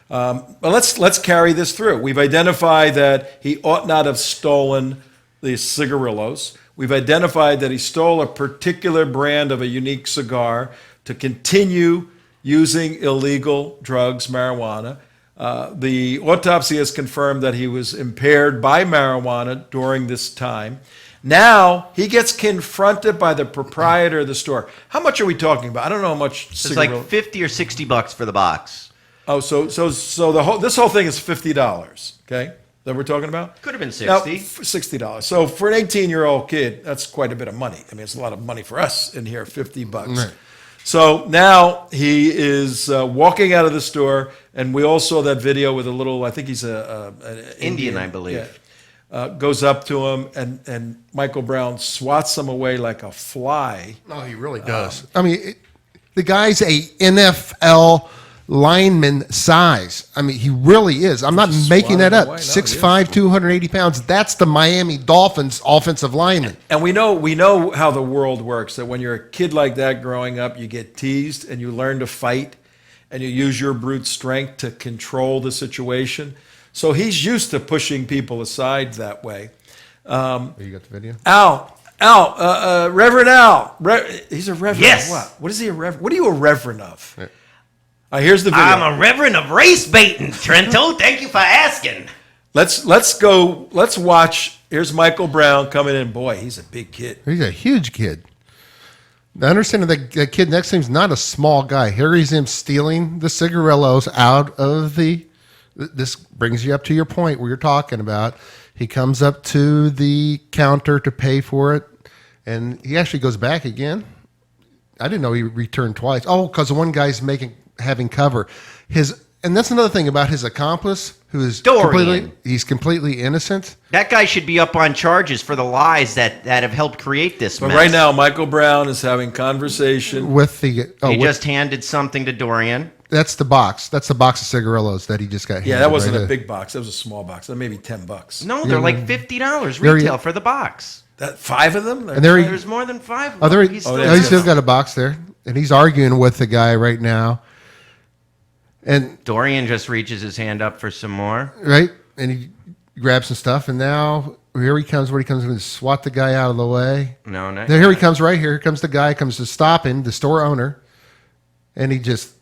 But let's carry this through. We've identified that he ought not have stolen the cigarillos. We've identified that he stole a particular brand of a unique cigar to continue using illegal drugs, marijuana. The autopsy has confirmed that he was impaired by marijuana during this time. Now he gets confronted by the proprietor of the store. How much are we talking about? I don't know how much. It's like $50 or $60 for the box. Oh, so this whole thing is $50. Okay, that we're talking about. Could have been Now, $60. $60. So for an 18-year-old kid, that's quite a bit of money. I mean, it's a lot of money for us in here, $50. Right. So now he is walking out of the store, And we all saw that video with a little, I think he's an Indian, I believe. Goes up to him, and Michael Brown swats him away like a fly. No, he really does. I mean, the guy's a NFL lineman size. I mean, he really is. I'm not making that up. Away. No, 6'5", 280 pounds. That's the Miami Dolphins offensive lineman. And we know how the world works, that when you're a kid like that growing up, you get teased and you learn to fight and you use your brute strength to control the situation. So he's used to pushing people aside that way. You got the video? Reverend Al. He's a reverend Yes. of what? What is he a reverend? What are you a reverend of? Here's the video. I'm a reverend of race baiting, Trento. Thank you for asking. Let's go. Let's watch. Here's Michael Brown coming in. Boy, he's a big kid. He's a huge kid. I understand that kid next to him is not a small guy. Here he's him stealing the cigarillos out of the... This brings you up to your point where you're talking about. He comes up to the counter to pay for it, and he actually goes back again. I didn't know he returned twice. Oh, because the one guy's having cover. And that's another thing about his accomplice, who is Dorian. completely innocent. That guy should be up on charges for the lies that have helped create this But mess. right now, Michael Brown is having conversation. With the He just handed something to Dorian. that's the box. That's the box of cigarillos that he just got. Yeah, handed that wasn't right a there. big box. That was a small box. That maybe $10. No, they're like $50 There he- retail for the box. That 5 of them. And there he, There's more than 5 of oh, there them. he, He's oh, still he's still got a box there, and he's arguing with the guy right now. And Dorian just reaches his hand up for some more. right, and he grabs some stuff, and now here he comes. Where he comes to swat the guy out of the way. No, no. There, here he comes. Right here, here comes the guy. Comes to stop him, the store owner, and he just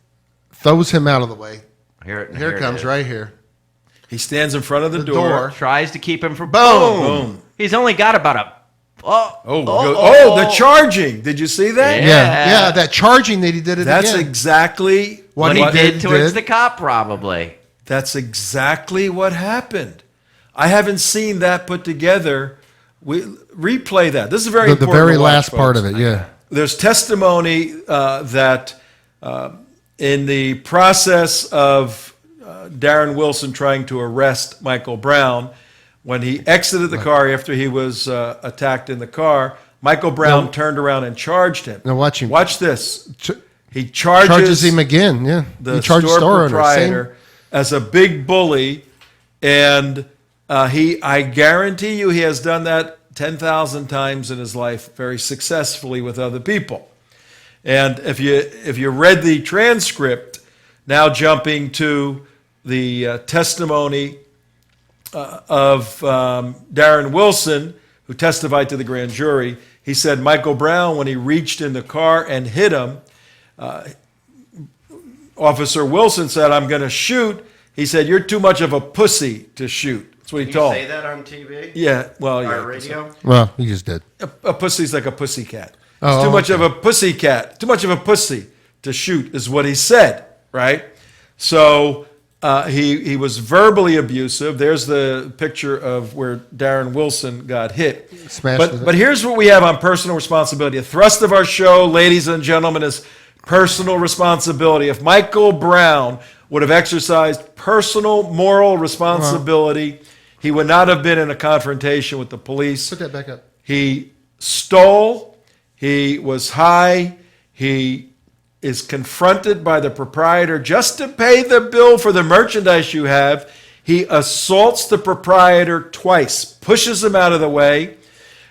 throws him out of the way. Here Here it comes is. right here. He stands in front of the, The door. door. Tries to keep him from Boom. He's only got about a. The charging. Did you see that? Yeah. Yeah, that charging that he did it That's again. exactly What he did towards did. the cop, probably. That's exactly what happened. I haven't seen that put together. We replay that. This is very the important. very to watch, last part folks. of it. Yeah. There's testimony that in the process of Darren Wilson trying to arrest Michael Brown, when he exited the car after he was attacked in the car, Michael Brown turned around and charged him. Now watch him. Watch this. Ch- He charges him again. Yeah. the he charged store owner. proprietor as a big bully, and I guarantee you he has done that 10,000 times in his life very successfully with other people. And if you read the transcript, now jumping to the testimony of Darren Wilson, who testified to the grand jury, he said Michael Brown, when he reached in the car and hit him, Officer Wilson said, "I'm going to shoot." He said, "You're too much of a pussy to shoot." That's what he told him. that on TV? Yeah, well, yeah. Or radio? Well, he just did. A pussy's like a pussycat. Oh, It's too much okay. of a pussycat, too much of a pussy to shoot, is what he said, right? So he was verbally abusive. There's the picture of where Darren Wilson got hit. Smashed with it. But here's what we have on personal responsibility. The thrust of our show, ladies and gentlemen, is personal responsibility. If Michael Brown would have exercised personal moral responsibility, he would not have been in a confrontation with the police. Put that back up. He stole. He was high. He is confronted by the proprietor just to pay the bill for the merchandise you have. He assaults the proprietor twice, pushes him out of the way.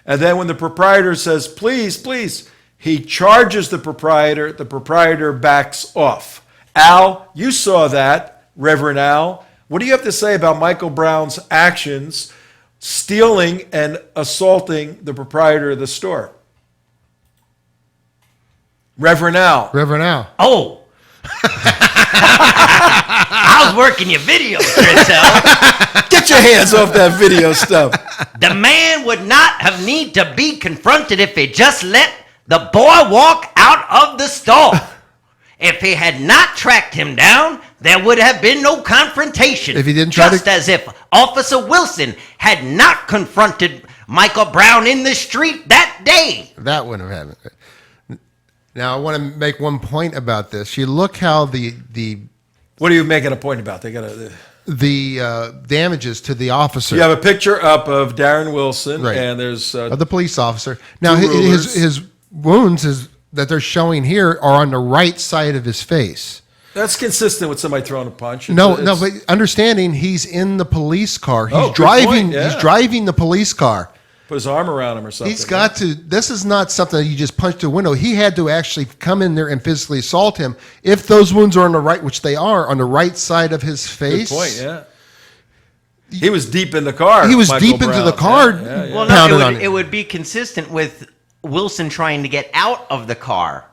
And then when the proprietor says, "Please, please," he charges the proprietor. The proprietor backs off. Al, you saw that, Reverend Al. What do you have to say about Michael Brown's actions, stealing and assaulting the proprietor of the store? Reverend Al. Reverend Al. Oh. I was working your video, Trento. Get your hands off that video stuff. The man would not have need to be confronted if he just let the boy walk out of the store. If he had not tracked him down, there would have been no confrontation. If he didn't try just as if Officer Wilson had not confronted Michael Brown in the street that day. That wouldn't have happened. Now, I want to make one point about this. You look how the What are you making a point about? They got to. The damages to the officer. You have a picture up of Darren Wilson, Right. and there's of the police officer. Now, two rulers. his wounds that they're showing here are on the right side of his face. That's consistent with somebody throwing a punch. No, but understanding he's in the police car. He's good driving. point, yeah. He's driving the police car. put his arm around him or something. He's got to. This is not something that you just punch through a window. He had to actually come in there and physically assault him. If those wounds are on the right, which they are, on the right side of his face. Good point. Yeah. He was deep in the car. He was Michael deep into Brown. the car. Yeah, yeah. Well, Pounded no, on it would be consistent with Wilson trying to get out of the car.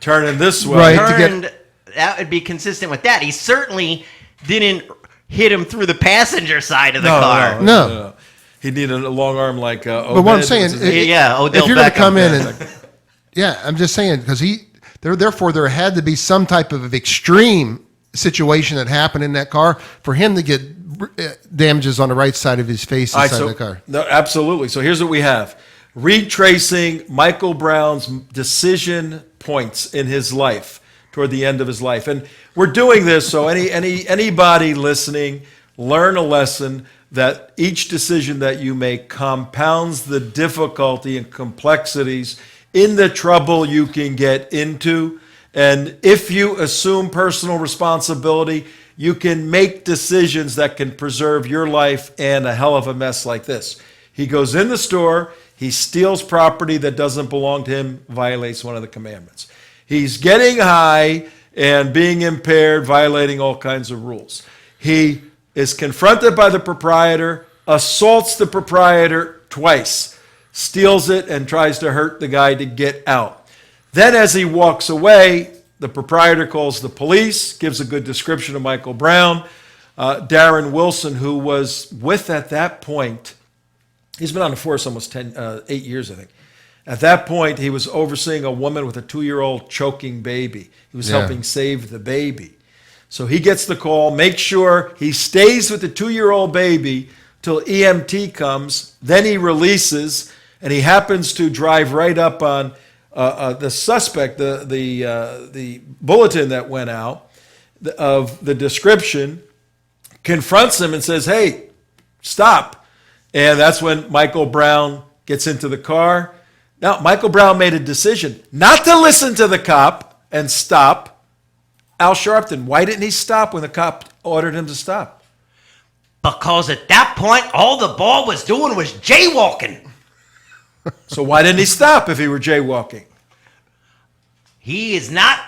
Turning this way. Right. to get- Turned, that would be consistent with that. He certainly didn't hit him through the passenger side of the car. No. He needed a long arm like But what I'm saying, Odell if you're going to Beckham. come in and, yeah, I'm just saying because therefore there had to be some type of extreme situation that happened in that car for him to get damages on the right side of his face inside the car. No, absolutely. So here's what we have. Retracing Michael Brown's decision points in his life toward the end of his life. And we're doing this so anybody listening, learn a lesson that each decision that you make compounds the difficulty and complexities in the trouble you can get into. And if you assume personal responsibility, you can make decisions that can preserve your life and a hell of a mess like this. He goes in the store, he steals property that doesn't belong to him, violates one of the commandments. He's getting high and being impaired, violating all kinds of rules. He is confronted by the proprietor, assaults the proprietor twice, steals it, and tries to hurt the guy to get out. Then as he walks away, the proprietor calls the police, gives a good description of Michael Brown. Darren Wilson, who was with at that point, he's been on the force almost 8 years, I think. At that point, he was overseeing a woman with a 2-year-old choking baby. He was helping save the baby. So he gets the call, makes sure he stays with the 2-year-old baby till EMT comes. Then he releases, and he happens to drive right up on the suspect, the bulletin that went out of the description, confronts him and says, "Hey, stop." And that's when Michael Brown gets into the car. Now, Michael Brown made a decision not to listen to the cop and stop Al Sharpton. Why didn't he stop when the cop ordered him to stop? Because at that point, all the boy was doing was jaywalking. So why didn't he stop if he were jaywalking? He is not.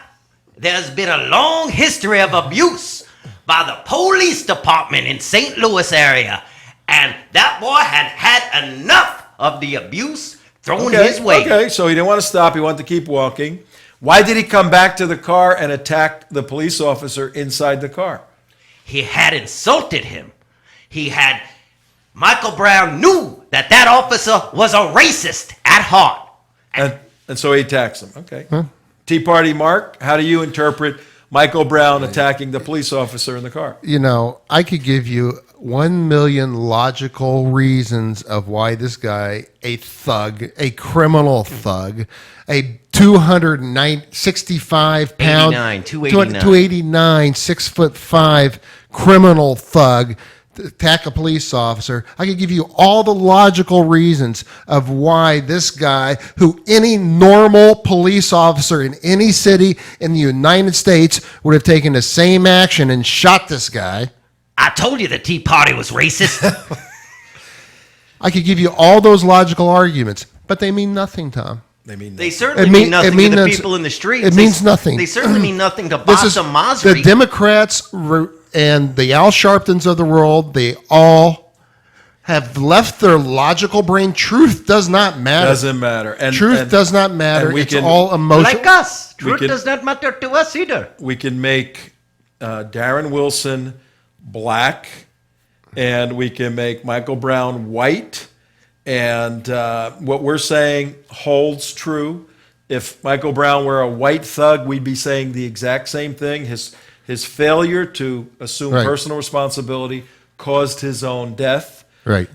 There's been a long history of abuse by the police department in St. Louis area. And that boy had enough of the abuse thrown his way. Okay, so he didn't want to stop. He wanted to keep walking. Why did he come back to the car and attack the police officer inside the car? He had insulted him. Michael Brown knew that officer was a racist at heart. And so he attacks him. Okay. Tea Party Mark, how do you interpret Michael Brown attacking the police officer in the car? You know, I could give you 1 million logical reasons of why this guy, a thug, a criminal thug, a 265 pound, 289, 6'5" criminal thug, attack a police officer. I could give you all the logical reasons of why this guy, who any normal police officer in any city in the United States would have taken the same action and shot this guy. I told you the Tea Party was racist. I could give you all those logical arguments, but they mean nothing, Tom. They certainly mean nothing to the people in the streets. It means nothing. They certainly mean nothing to Bassa Masri. The Democrats and the Al Sharptons of the world, they all have left their logical brain. Truth does not matter. Doesn't matter. Truth does not matter. It's all emotion. Like us. Truth does not matter to us either. We can make Darren Wilson black, and we can make Michael Brown white. And what we're saying holds true. If Michael Brown were a white thug, we'd be saying the exact same thing. His failure to assume personal responsibility caused his own death. Right.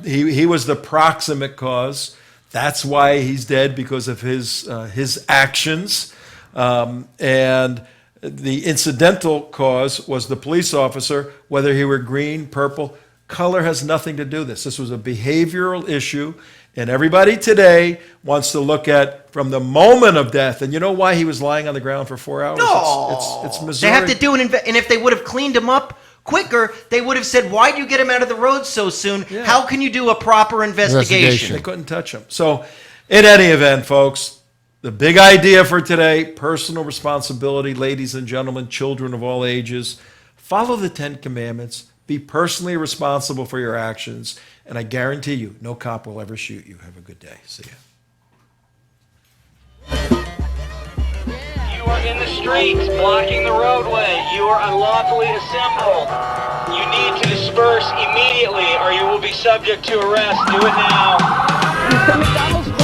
He was the proximate cause. That's why he's dead, because of his actions. And The incidental cause was the police officer, whether he were green, purple. Color has nothing to do with this. This was a behavioral issue, and everybody today wants to look at from the moment of death. And you know why he was lying on the ground for 4 hours? It's Missouri. They have to do and if they would have cleaned him up quicker, they would have said, "Why'd you get him out of the road so soon? Yeah. How can you do a proper investigation?" They couldn't touch him. So, in any event, folks, the big idea for today, personal responsibility, ladies and gentlemen, children of all ages, follow the 10 Commandments, be personally responsible for your actions, and I guarantee you, no cop will ever shoot you. Have a good day. See ya. You are in the streets, blocking the roadway. You are unlawfully assembled. You need to disperse immediately, or you will be subject to arrest. Do it now. The McDonald's was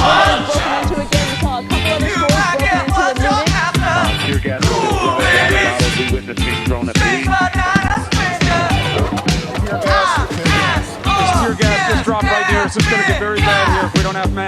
broken into again. We saw a couple other stores broken into a minute. Tear gas bottles, we witnessed being thrown at police. This tear gas just dropped right here. It's just going to get very bad here if we don't have masks.